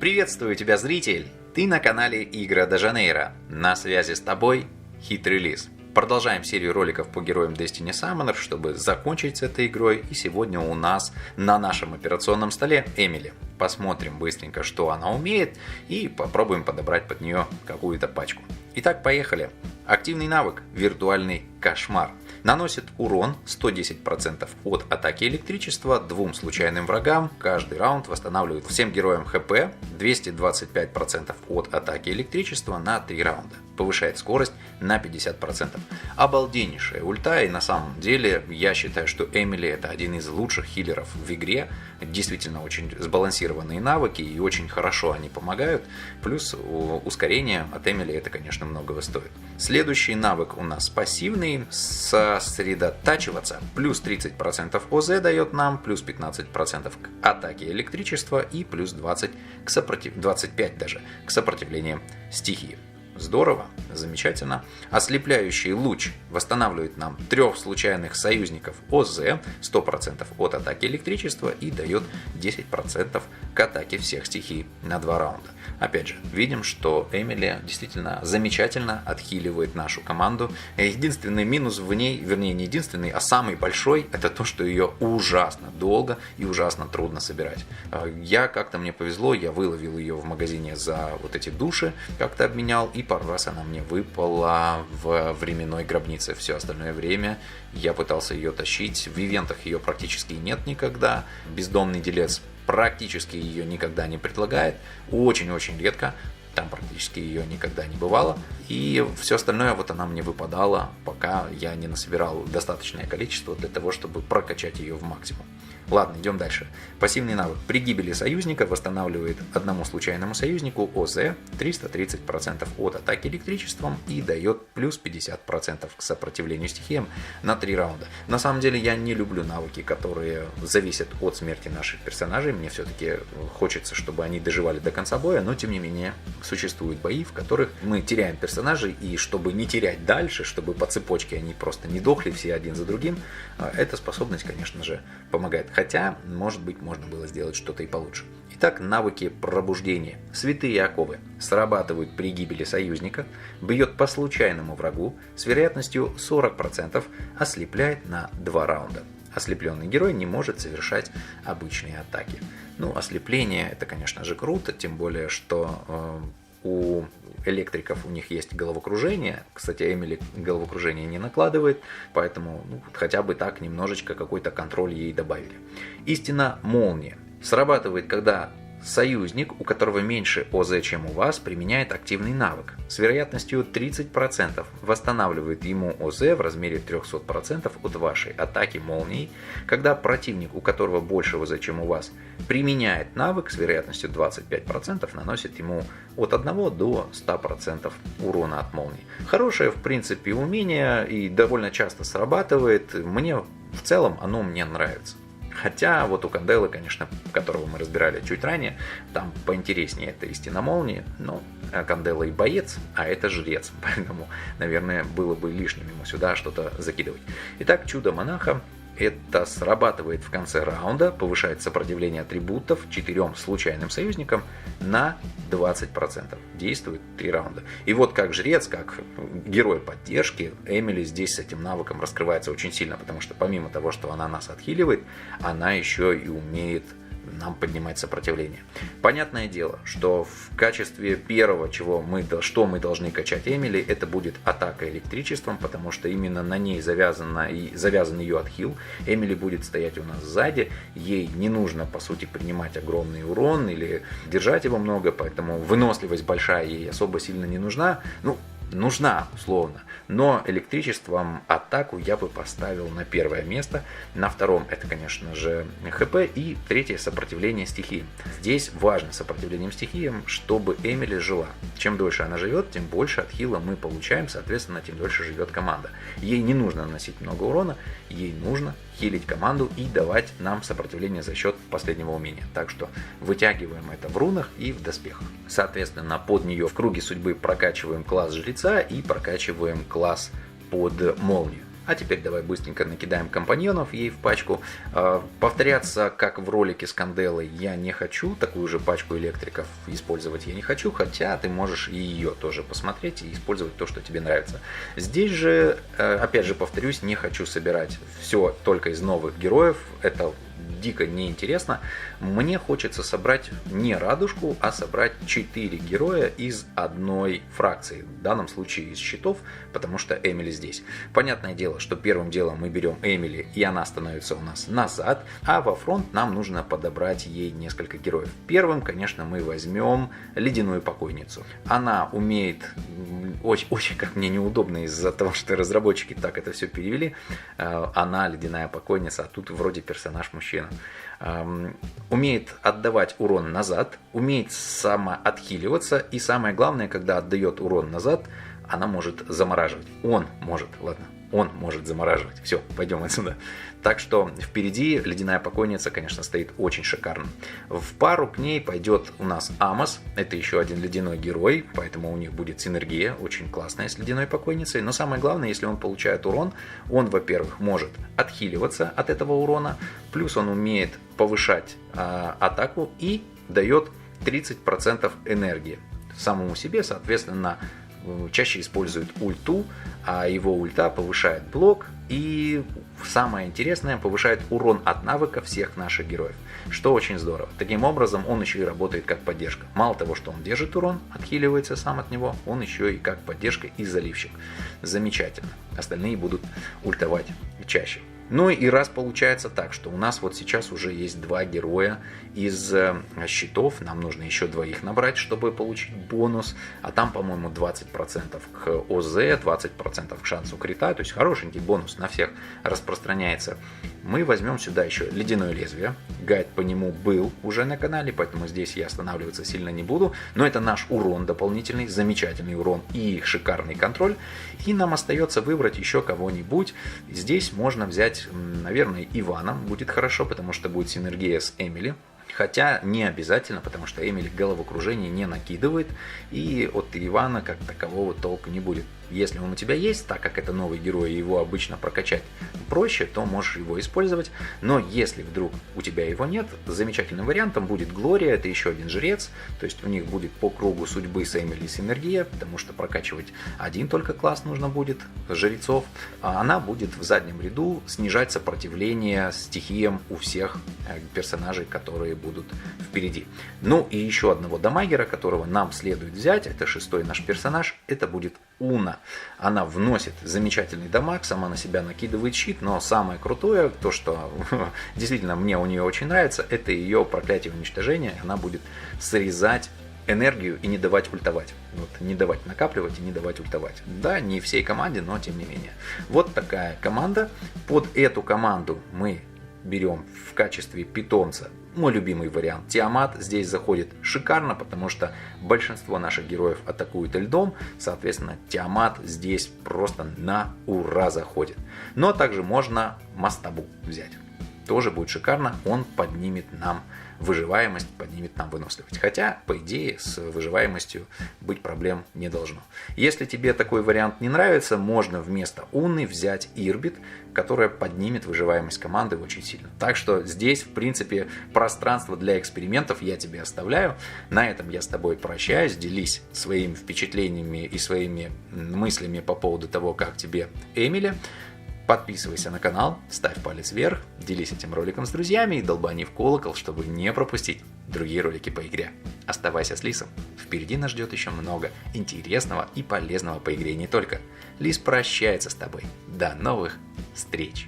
Приветствую тебя, зритель! Ты на канале Игры де Жанейро. На связи с тобой Хитрый Лис. Продолжаем серию роликов по героям Destiny Summoner, чтобы закончить с этой игрой. И сегодня у нас на нашем операционном столе Эмили. Посмотрим быстренько, что она умеет, и попробуем подобрать под нее какую-то пачку. Итак, поехали. Активный навык «Виртуальный кошмар». Наносит урон 110% от атаки электричества двум случайным врагам. Каждый раунд восстанавливает всем героям ХП 225% от атаки электричества на 3 раунда. Повышает скорость на 50%. Обалденнейшая ульта, и на самом деле я считаю, что Эмили это один из лучших хилеров в игре. Действительно очень сбалансированные навыки и очень хорошо они помогают. Плюс ускорение от Эмили это, конечно, многого стоит. Следующий навык у нас пассивный. Сосредотачиваться. Плюс 30% ОЗ дает нам, плюс 15% к атаке электричества и плюс 25 даже к сопротивлению стихии. Здорово, замечательно. Ослепляющий луч восстанавливает нам 3 случайных союзников ОЗ, 100% от атаки электричества и дает 10% к атаке всех стихий на 2 раунда. Опять же, видим, что Эмили действительно замечательно отхиливает нашу команду. Единственный минус в ней, вернее не единственный, а самый большой, это то, что ее ужасно долго и ужасно трудно собирать. Мне повезло, я выловил ее в магазине за вот эти души, как-то обменял, и пару раз она мне выпала в временной гробнице. Все остальное время я пытался ее тащить. В ивентах ее практически нет никогда. Бездомный делец практически ее никогда не предлагает. Очень-очень редко. Там практически ее никогда не бывало. И все остальное вот она мне выпадала, пока я не насобирал достаточное количество для того, чтобы прокачать ее в максимум. Ладно, идем дальше. Пассивный навык. При гибели союзника восстанавливает одному случайному союзнику ОЗ 330% от атаки электричеством и дает плюс 50% к сопротивлению стихиям на 3 раунда. На самом деле я не люблю навыки, которые зависят от смерти наших персонажей. Мне все-таки хочется, чтобы они доживали до конца боя, но тем не менее существуют бои, в которых мы теряем персонажей, и чтобы не терять дальше, чтобы по цепочке они просто не дохли все один за другим, эта способность, конечно же, помогает. Хотя, может быть, можно было сделать что-то и получше. Итак, навыки пробуждения. Святые оковы. Срабатывают при гибели союзника, бьет по случайному врагу, с вероятностью 40%, ослепляет на 2 раунда. Ослепленный герой не может совершать обычные атаки. Ослепление это, конечно же, круто, тем более, что у электриков у них есть головокружение. Кстати, Эмили головокружение не накладывает, поэтому хотя бы так немножечко какой-то контроль ей добавили. Истина молния. Срабатывает, когда союзник, у которого меньше ОЗ, чем у вас, применяет активный навык. С вероятностью 30% восстанавливает ему ОЗ в размере 300% от вашей атаки молнией. Когда противник, у которого больше ОЗ, чем у вас, применяет навык, с вероятностью 25% наносит ему от 1 до 100% урона от молнии. Хорошее, в принципе, умение и довольно часто срабатывает. Мне в целом оно мне нравится. Хотя вот у Канделы, конечно, которого мы разбирали чуть ранее, там поинтереснее это истина молнии, но Кандела и боец, а это жрец, поэтому, наверное, было бы лишним ему сюда что-то закидывать. Итак, чудо монаха. Это срабатывает в конце раунда, повышает сопротивление атрибутов 4 случайным союзникам на 20%. Действует 3 раунда. И вот как жрец, как герой поддержки, Эмили здесь с этим навыком раскрывается очень сильно, потому что помимо того, что она нас отхиливает, она еще и умеет нам поднимать сопротивление. Понятное дело, что в качестве первого, что мы должны качать Эмили, это будет атака электричеством, потому что именно на ней завязан ее отхил. Эмили будет стоять у нас сзади, ей не нужно, по сути, принимать огромный урон или держать его много, поэтому выносливость большая ей особо сильно не нужна. Нужна, условно, но электричеством атаку я бы поставил на первое место. На втором это, конечно же, ХП, и третье сопротивление стихиям. Здесь важно сопротивлением стихиям, чтобы Эмили жила. Чем дольше она живет, тем больше отхила мы получаем, соответственно, тем дольше живет команда. Ей не нужно наносить много урона, ей нужно хилить команду и давать нам сопротивление за счет последнего умения. Так что вытягиваем это в рунах и в доспехах. Соответственно, под нее в круге судьбы прокачиваем класс жреца и прокачиваем класс под молнию. А теперь давай быстренько накидаем компаньонов ей в пачку. Повторяться, как в ролике с Канделой, я не хочу. Такую же пачку электриков использовать я не хочу. Хотя ты можешь и ее тоже посмотреть и использовать то, что тебе нравится. Здесь же, опять же повторюсь, не хочу собирать все только из новых героев. Это дико неинтересно. Мне хочется собрать не радужку, а собрать 4 героя из одной фракции. В данном случае из щитов, потому что Эмили здесь. Понятное дело, что первым делом мы берем Эмили, и она становится у нас назад, а во фронт нам нужно подобрать ей несколько героев. Первым, конечно, мы возьмем Ледяную Покойницу. Она умеет, очень как мне неудобно из-за того, что разработчики так это все перевели, она Ледяная Покойница, а тут вроде персонаж мужчина. Умеет отдавать урон назад, умеет самоотхиливаться, и самое главное, когда отдает урон назад, она может замораживать. Он может замораживать. Все, пойдем отсюда. Так что впереди Ледяная Покойница, конечно, стоит очень шикарно. В пару к ней пойдет у нас Амос. Это еще один ледяной герой, поэтому у них будет синергия очень классная с Ледяной Покойницей. Но самое главное, если он получает урон, он, во-первых, может отхиливаться от этого урона, плюс он умеет повышать атаку и дает 30% энергии самому себе, соответственно, чаще использует ульту, а его ульта повышает блок и, самое интересное, повышает урон от навыка всех наших героев, что очень здорово. Таким образом, он еще и работает как поддержка. Мало того, что он держит урон, отхиливается сам от него, он еще и как поддержка и заливщик. Замечательно. Остальные будут ультовать чаще. Ну и раз получается так, что у нас вот сейчас уже есть 2 героя из щитов, нам нужно еще 2 набрать, чтобы получить бонус, а там, по-моему, 20% к ОЗ, 20% к шансу крита, то есть хорошенький бонус на всех распространяется. Мы возьмем сюда еще Ледяное Лезвие, гайд по нему был уже на канале, поэтому здесь я останавливаться сильно не буду, но это наш урон дополнительный, замечательный урон и шикарный контроль, и нам остается выбрать еще кого-нибудь. Здесь можно взять, наверное, Ивана, будет хорошо, потому что будет синергия с Эмили. Хотя не обязательно, потому что Эмили головокружение не накидывает, и от Ивана как такового толку не будет. Если он у тебя есть, так как это новый герой, и его обычно прокачать проще, то можешь его использовать. Но если вдруг у тебя его нет, замечательным вариантом будет Глория, это еще один жрец, то есть у них будет по кругу судьбы с Эмили синергия, потому что прокачивать один только класс нужно будет жрецов, а она будет в заднем ряду снижать сопротивление стихиям у всех персонажей, которые будут впереди. Ну и еще одного дамагера, которого нам следует взять, это 6-й наш персонаж, это будет Уна. Она вносит замечательный дамаг, сама на себя накидывает щит, но самое крутое, то что действительно мне у нее очень нравится, это ее проклятие уничтожения. Она будет срезать энергию и не давать ультовать. Вот, не давать накапливать и не давать ультовать. Да, не всей команде, но тем не менее. Вот такая команда. Под эту команду мы берем в качестве питомца мой любимый вариант Тиамат. Здесь заходит шикарно, потому что большинство наших героев атакуют льдом, соответственно Тиамат здесь просто на ура заходит. Но также можно Мастабу взять, тоже будет шикарно, он поднимет нам выживаемость, поднимет нам выносливость. Хотя, по идее, с выживаемостью быть проблем не должно. Если тебе такой вариант не нравится, можно вместо Уны взять Ирбит, которая поднимет выживаемость команды очень сильно. Так что здесь, в принципе, пространство для экспериментов я тебе оставляю. На этом я с тобой прощаюсь. Делись своими впечатлениями и своими мыслями по поводу того, как тебе Эмили. Подписывайся на канал, ставь палец вверх, делись этим роликом с друзьями и долбани в колокол, чтобы не пропустить другие ролики по игре. Оставайся с Лисом. Впереди нас ждет еще много интересного и полезного по игре не только. Лис прощается с тобой. До новых встреч!